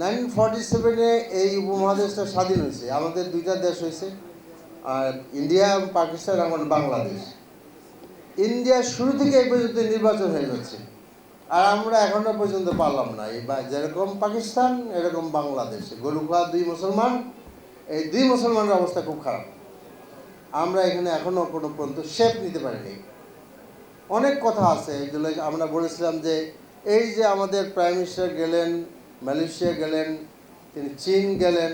1947-এ এই উপমহাদেশটা স্বাধীন হয়েছে। আমাদের দুইটা দেশ হয়েছে, আর ইন্ডিয়া, পাকিস্তান, এখন বাংলাদেশ। ইন্ডিয়া শুরু থেকে এই পর্যন্ত নির্বাচন হয়ে যাচ্ছে, আর আমরা এখনো পর্যন্ত পারলাম না। এই যেরকম পাকিস্তান এরকম বাংলাদেশ, গরুখা দুই মুসলমান, এই দুই মুসলমানের অবস্থা খুব খারাপ। আমরা এখানে এখনো কোনো পর্যন্ত শেপ নিতে পারিনি। অনেক কথা আছে এগুলো। আমরা বলেছিলাম যে এই যে আমাদের প্রাইম মিনিস্টার গেলেন, মালয়েশিয়া গেলেন, তিনি চীন গেলেন,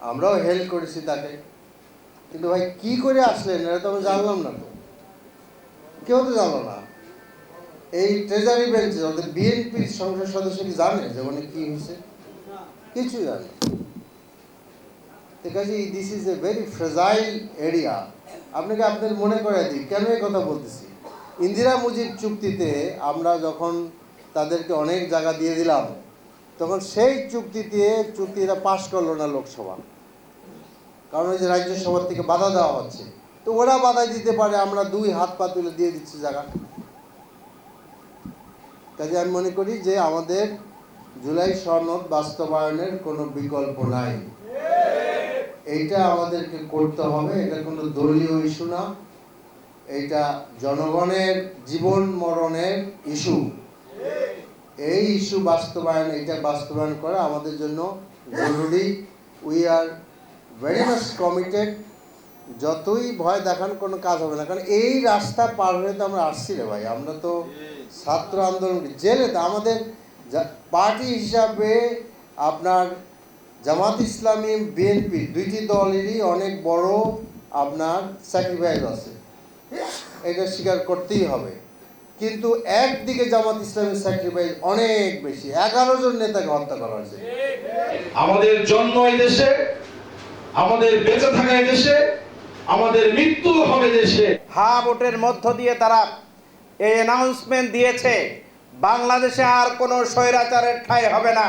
আমরাও হেল্প করেছি তাকে, কিন্তু ভাই কি করে আসলেন এটা তো আমি জানলাম না, তো কেউ তো জানলো না। এই ট্রেজারি বেঞ্চে আমাদের বিএনপির সংসদ সদস্য কি জানে যে মানে কি হয়েছে? কিছুই জানে। কাজে this is a very fragile area. আপনাকে আপনাদের মনে করে দিই কেন এই কথা বলতেছি। ইন্দিরা মুজিব চুক্তিতে আমরা যখন তাদেরকে অনেক জায়গা দিয়ে দিলাম, তখন সেই চুক্তিটা পাশ করলো না লোকসভা, কারণ ওই যে রাজ্যসভার থেকে বাধা দেওয়া হচ্ছে। তো ওরা বাধা দিতে পারে, আমরা দুই হাত পা তুলে দিয়ে দিচ্ছি জায়গা। কাজে আমি মনে করি যে আমাদের জুলাই সনদ বাস্তবায়নের কোনো বিকল্প নাই, এইটা আমাদেরকে করতে হবে। এটা কোনো দলীয় ইস্যু না, এইটা জনগণের জীবন মরণের ইস্যু। এই ইস্যু বাস্তবায়ন, এইটা বাস্তবায়ন করা আমাদের জন্য জরুরি। We are very much committed. যতই ভয় দেখান কোনো কাজ হবে না, কারণ এই রাস্তা পার হয়ে তো আমরা আসছি রে ভাই। আমরা তো ছাত্র আন্দোলন জেলে, তো আমাদের পার্টি হিসাবে আপনার জামাত ইসলামী, বিএনপি দুইটি দলেরই অনেক বড় আপনার স্যাক্রিফাইস আছে, এটা স্বীকার করতেই হবে। কিন্তু একদিকে জামাত ইসলামের স্যাক্রিফাইস অনেক বেশি, 11 জন নেতাকে হত্যা করা হয়েছে। আমাদের জন্ম এই দেশে, আমাদের বেঁচে থাকা এই দেশে, আমাদের মৃত্যু হবে দেশে। হ্যাঁ ভোটের মধ্য দিয়ে তারা এই অ্যানাউন্সমেন্ট দিয়েছে, বাংলাদেশে আর কোনো স্বৈরাচারের ঠাঁই হবে না।